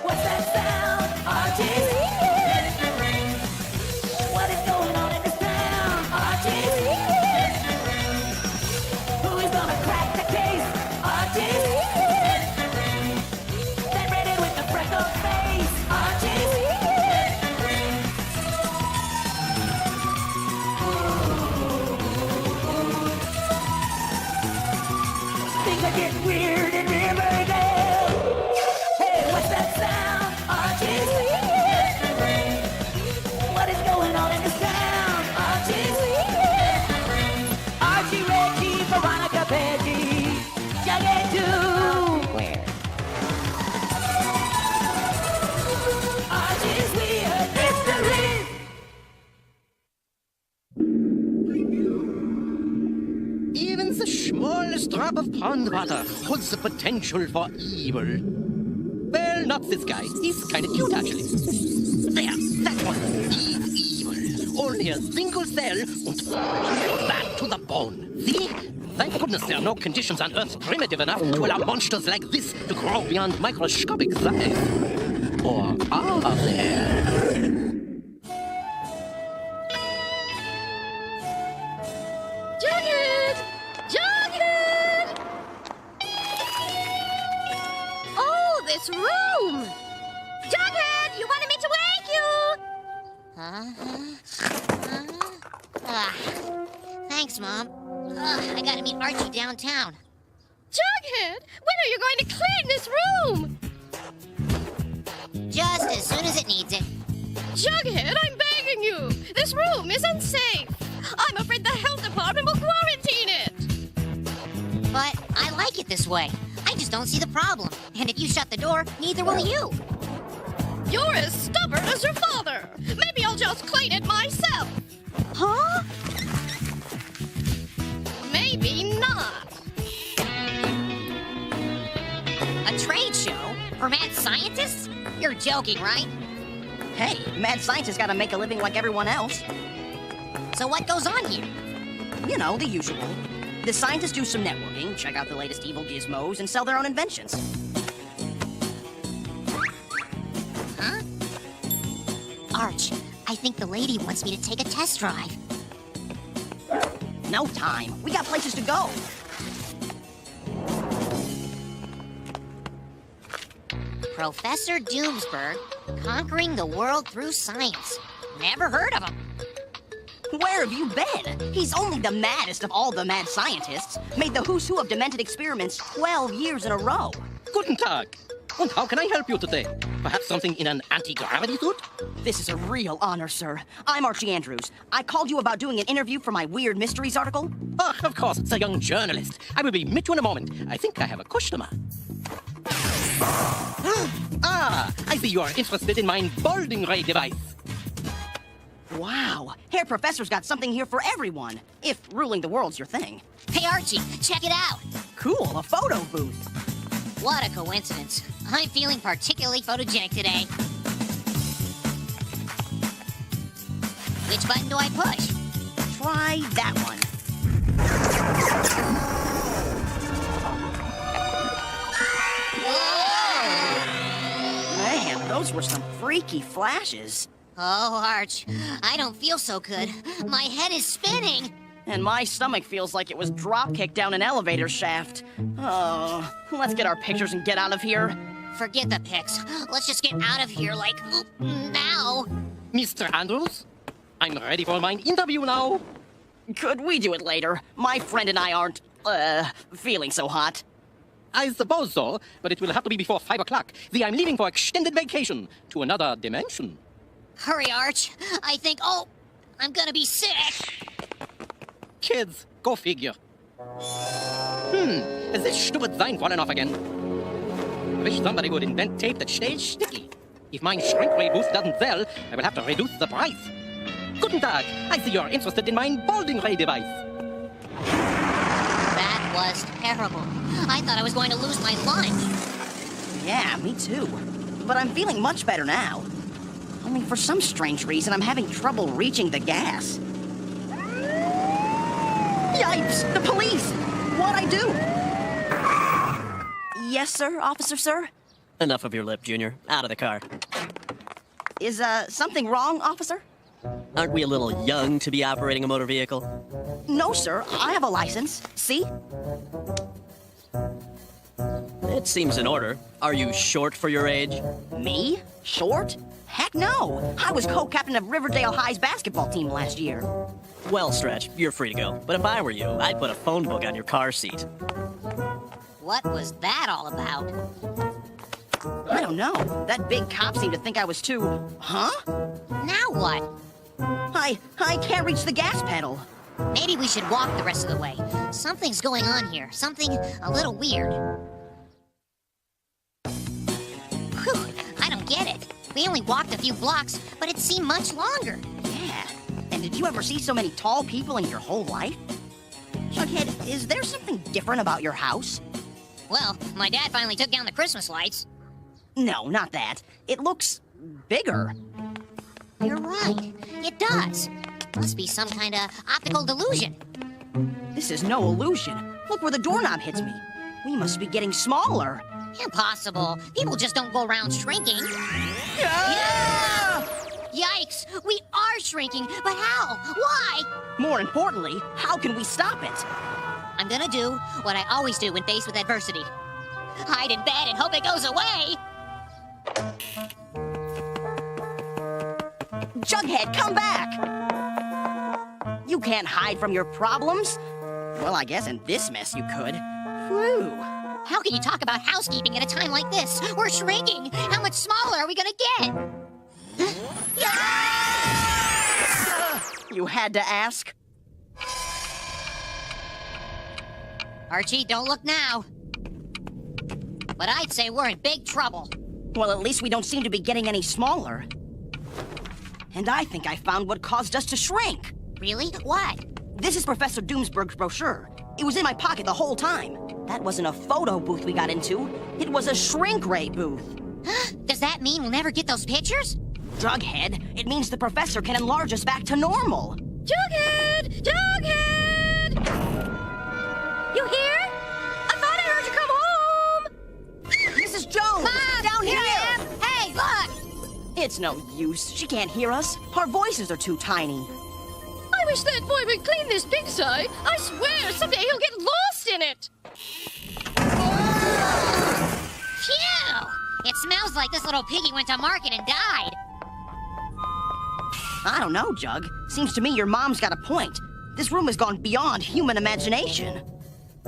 What's that sound, Archie? What is going on in this town, Archie? Who is gonna crack the case, Archie? That redhead with the freckled face, Archie? Things are getting weird in Riverdale. Hey, what's that sound, Archie? What is going on in this town, Archie? Archie, Reggie, Veronica, Peggy, Jughead too. Where? Archie's weird mysteries. Even the smallest drop of pond water holds the potential for evil. Well, not this guy. He's kind of cute, actually. There, that one. He's evil. Only a single cell, and that to the bone. See? Thank goodness there are no conditions on Earth primitive enough to allow monsters like this to grow beyond microscopic size. Or are there? Jughead! Jughead! Oh, this room! Jughead, you wanted me to wake you! Thanks, Mom. I gotta meet Archie downtown. Jughead, when are you going to clean this room? Just as soon as it needs it. Jughead, I'm begging you. This room is unsafe. I'm afraid the health department will quarantine it. But I like it this way. I just don't see the problem. And if you shut the door, neither will you. You're as stubborn as your father. Maybe I'll just clean it myself. Huh? Maybe not. A trade show? For mad scientists? You're joking, right? Hey, mad scientists gotta make a living like everyone else. So what goes on here? You know, the usual. The scientists do some networking, check out the latest evil gizmos, and sell their own inventions. Huh? Arch, I think the lady wants me to take a test drive. No time. We got places to go. Professor Doomsburg, conquering the world through science. Never heard of him. Where have you been? He's only the maddest of all the mad scientists. Made the who's who of demented experiments 12 years in a row. Guten Tag. And how can I help you today? Perhaps something in an anti-gravity suit? This is a real honor, sir. I'm Archie Andrews. I called you about doing an interview for my Weird Mysteries article. Oh, of course, it's a young journalist. I will be with you in a moment. I think I have a customer. I see you are interested in my balding ray device. Wow, Herr Professor's got something here for everyone, if ruling the world's your thing. Hey, Archie, check it out. Cool, a photo booth. What a coincidence. I'm feeling particularly photogenic today. Which button do I push? Try that one. Man, those were some freaky flashes. Oh, Arch, I don't feel so good. My head is spinning. And my stomach feels like it was drop-kicked down an elevator shaft. Oh, let's get our pictures and get out of here. Forget the pics. Let's just get out of here, like, now. Mr. Andrews, I'm ready for my interview now. Could we do it later? My friend and I aren't, feeling so hot. I suppose so, but it will have to be before 5 o'clock. I'm leaving for extended vacation to another dimension. Hurry, Arch. I think, I'm gonna be sick. Kids, go figure. Has this stupid sign fallen off again? I wish somebody would invent tape that stays sticky. If my shrink ray boost doesn't sell, I will have to reduce the price. Guten Tag, I see you're interested in my balding ray device. That was terrible. I thought I was going to lose my lunch. Yeah, me too. But I'm feeling much better now. Only for some strange reason, I'm having trouble reaching the gas. Yipes! The police! What'd I do? Yes, sir, officer, sir? Enough of your lip, Junior. Out of the car. Is, something wrong, officer? Aren't we a little young to be operating a motor vehicle? No, sir. I have a license. See? It seems in order. Are you short for your age? Me? Short? Heck no. I was co-captain of Riverdale High's basketball team last year. Well, Stretch, you're free to go. But if I were you, I'd put a phone book on your car seat. What was that all about? I don't know. That big cop seemed to think I was too... Huh? Now what? I can't reach the gas pedal. Maybe we should walk the rest of the way. Something's going on here. Something a little weird. Whew, I don't get it. We only walked a few blocks, but it seemed much longer. Yeah. And did you ever see so many tall people in your whole life? Jughead, is there something different about your house? Well, my dad finally took down the Christmas lights. No, not that. It looks... bigger. You're right. It does. Must be some kind of optical delusion. This is no illusion. Look where the doorknob hits me. We must be getting smaller. Impossible. People just don't go around shrinking. Yeah! Yikes! We are shrinking, but how? Why? More importantly, how can we stop it? I'm gonna do what I always do when faced with adversity. Hide in bed and hope it goes away. Jughead, come back! You can't hide from your problems. Well, I guess in this mess you could. Whew. How can you talk about housekeeping at a time like this? We're shrinking. How much smaller are we gonna get? You had to ask? Archie, don't look now. But I'd say we're in big trouble. Well, at least we don't seem to be getting any smaller. And I think I found what caused us to shrink. Really? What? This is Professor Doomsburg's brochure. It was in my pocket the whole time. That wasn't a photo booth we got into. It was a shrink ray booth. Does that mean we'll never get those pictures? Jughead, it means the professor can enlarge us back to normal. Jughead! Jughead! You here? I thought I heard you come home! Mrs. Jones! Mom! Down here! I am! Hey, look! It's no use. She can't hear us. Our voices are too tiny. I wish that boy would clean this pigsty. I swear, someday he'll get lost in it. Phew! It smells like this little piggy went to market and died. I don't know, Jug. Seems to me your mom's got a point. This room has gone beyond human imagination.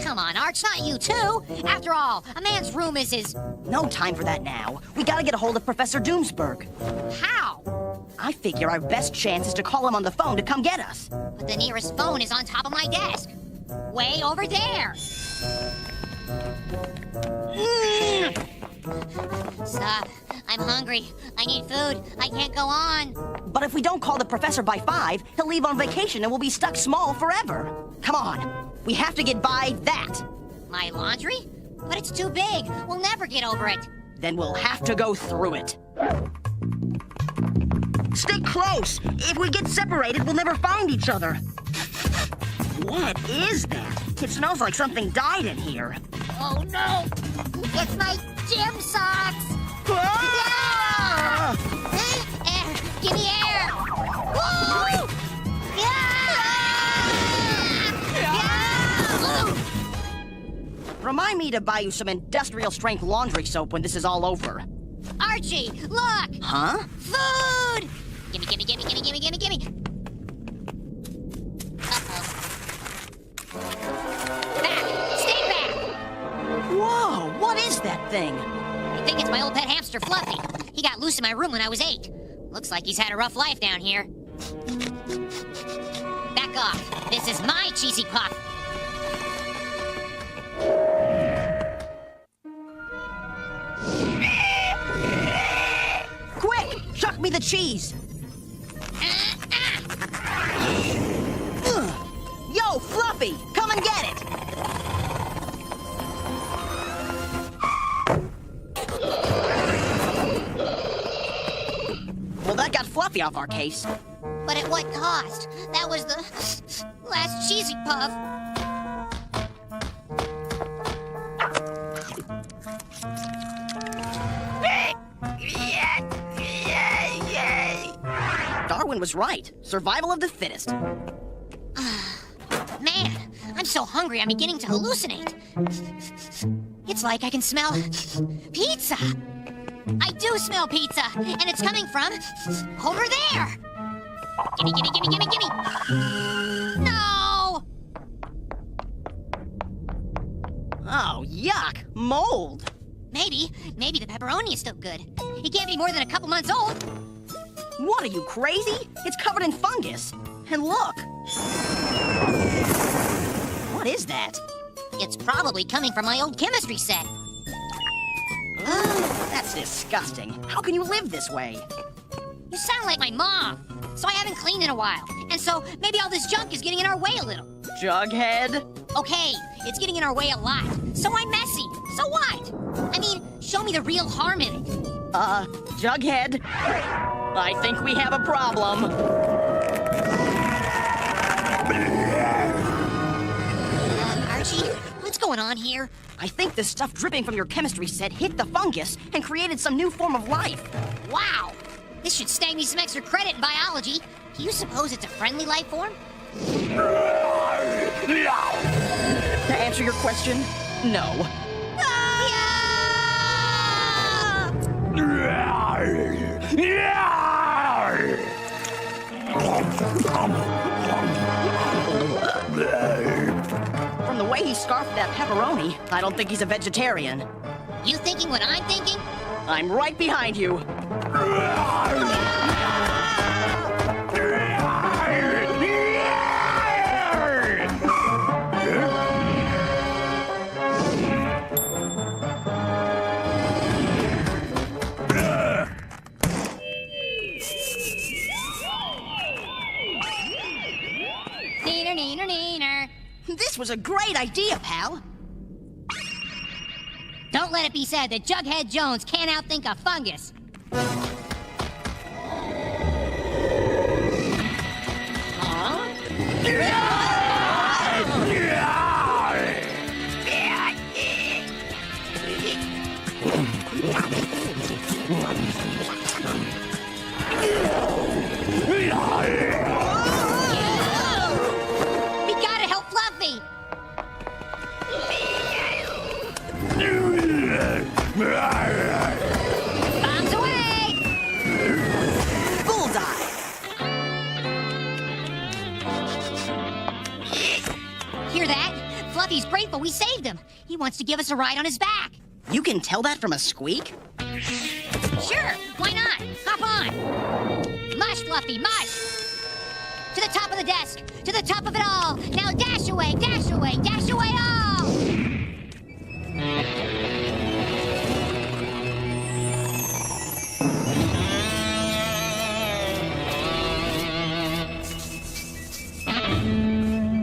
Come on, Arch, not you too. After all, a man's room is his... No time for that now. We gotta get a hold of Professor Doomsburg. How? I figure our best chance is to call him on the phone to come get us. But the nearest phone is on top of my desk. Way over there. Stop. I'm hungry. I need food. I can't go on. But if we don't call the professor by 5, he'll leave on vacation and we'll be stuck small forever. Come on. We have to get by that. My laundry? But it's too big. We'll never get over it. Then we'll have to go through it. Stay close. If we get separated, we'll never find each other. What is that? It smells like something died in here. Oh, no. It's my gym socks. Ah! Air. Give me air. Woo! Remind me to buy you some industrial-strength laundry soap when this is all over. Archie, look! Huh? Food! Gimme, gimme, gimme, gimme, gimme, gimme, gimme. Uh-oh. Back! Stay back! Whoa, what is that thing? I think it's my old pet hamster, Fluffy. He got loose in my room when I was 8. Looks like he's had a rough life down here. Back off. This is my cheesy puff. Quick! Chuck me the cheese! Yo, Fluffy! Come and get it! Well, that got Fluffy off our case. But at what cost? That was the last cheesy puff. Darwin was right. Survival of the fittest. Man, I'm so hungry I'm beginning to hallucinate. It's like I can smell pizza. I do smell pizza, and it's coming from over there. Gimme, gimme, gimme, gimme, gimme. No! Oh, yuck. Mold. Maybe the pepperoni is still good. It can't be more than a couple months old. What, are you crazy? It's covered in fungus. And look. What is that? It's probably coming from my old chemistry set. That's disgusting. How can you live this way? You sound like my mom. So I haven't cleaned in a while. And so maybe all this junk is getting in our way a little. Jughead? Okay, it's getting in our way a lot. So I'm messy. So what? I mean, show me the real harm in it. Jughead? I think we have a problem. Archie, what's going on here? I think the stuff dripping from your chemistry set hit the fungus and created some new form of life. Wow! This should snag me some extra credit in biology. Do you suppose it's a friendly life form? To answer your question, no. From the way he scarfed that pepperoni, I don't think he's a vegetarian. You thinking what I'm thinking? I'm right behind you. Neener, neener, neener. This was a great idea, pal. Don't let it be said that Jughead Jones can't outthink a fungus. We gotta help Fluffy. Bombs away! Bullseye! Hear that? Fluffy's grateful we saved him. He wants to give us a ride on his back. You can tell that from a squeak? Sure, why not? Hop on. Mush, Fluffy, mush. To the top of the desk. To the top of it all. Now dash away, dash away, dash away all.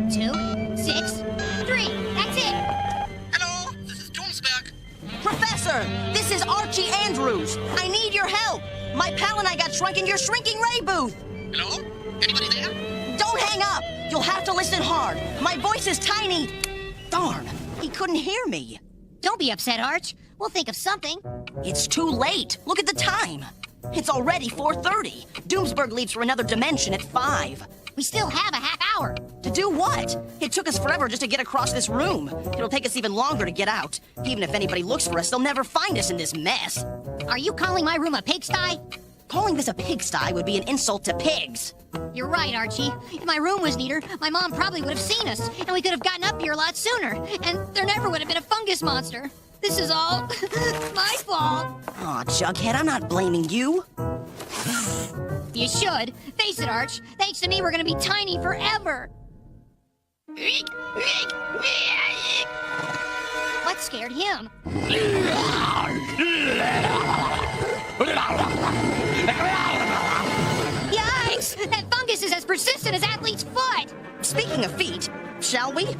Two, 6, 3. That's it. Hello, this is Doomsberg. Professor, this is Archie Andrews. I need your help. My pal and I got shrunk in your shrinking ray booth. Hello? Anybody there? Don't hang up. You'll have to listen hard. My voice is tiny. Darn, he couldn't hear me. Don't be upset, Arch. We'll think of something. It's too late. Look at the time. It's already 4:30. Doomsberg leaves for another dimension at 5. We still have a half hour. To do what? It took us forever just to get across this room. It'll take us even longer to get out. Even if anybody looks for us, they'll never find us in this mess. Are you calling my room a pigsty? Calling this a pigsty would be an insult to pigs. You're right, Archie. If my room was neater, my mom probably would have seen us, and we could have gotten up here a lot sooner. And there never would have been a fungus monster. This is all my fault. Aw, Jughead, I'm not blaming you. You should. Face it, Arch. Thanks to me, we're gonna be tiny forever. What scared him? Yikes! That fungus is as persistent as Athlete's foot! Speaking of feet, shall we?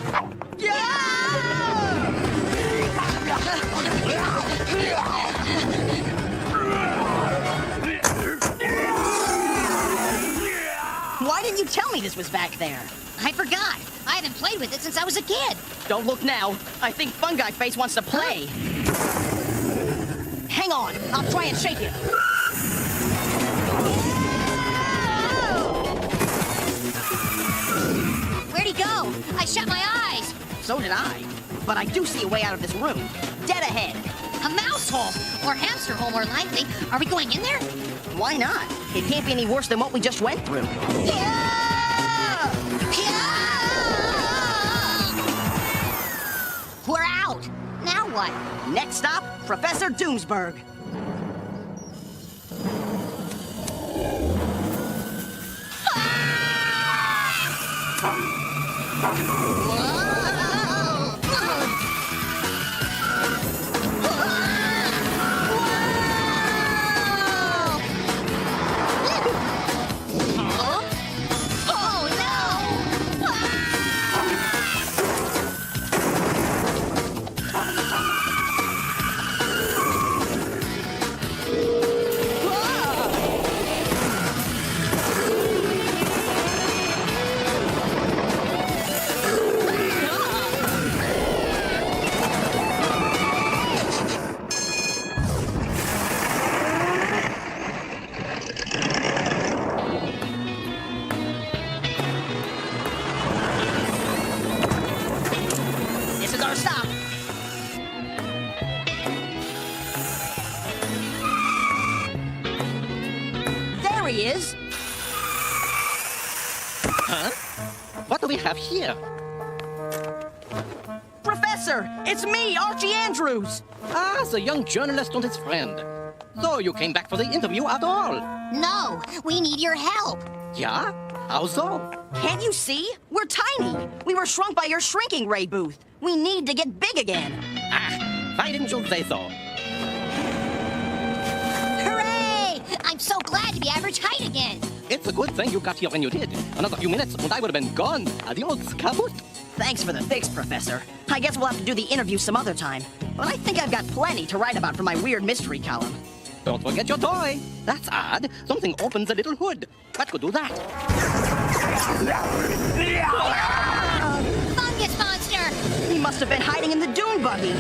Why didn't you tell me this was back there? I forgot. I haven't played with it since I was a kid. Don't look now. I think Fungi Face wants to play. Hang on. I'll try and shake it. Where'd he go? I shut my eyes. So did I. But I do see a way out of this room. Dead ahead. A mouse hole, or hamster hole more likely. Are we going in there? Why not? It can't be any worse than what we just went through. Yeah! Yeah! We're out. Now what? Next stop, Professor Doomsburg. This is our stop. There he is. Huh? What do we have here? Professor, it's me, Archie Andrews. Ah, the young journalist and his friend. So you came back for the interview after all. No, we need your help. Yeah? How so? Can't you see? We're tiny. We were shrunk by your shrinking ray booth. We need to get big again. Ah, why didn't you say so? Hooray! I'm so glad to be average height again. It's a good thing you got here when you did. Another few minutes and I would have been gone. Adios, kaput. Thanks for the fix, Professor. I guess we'll have to do the interview some other time. But I think I've got plenty to write about for my weird mystery column. Don't forget your toy. That's odd. Something opens a little hood. What could do that? Fungus monster! He must have been hiding in the dune buggy.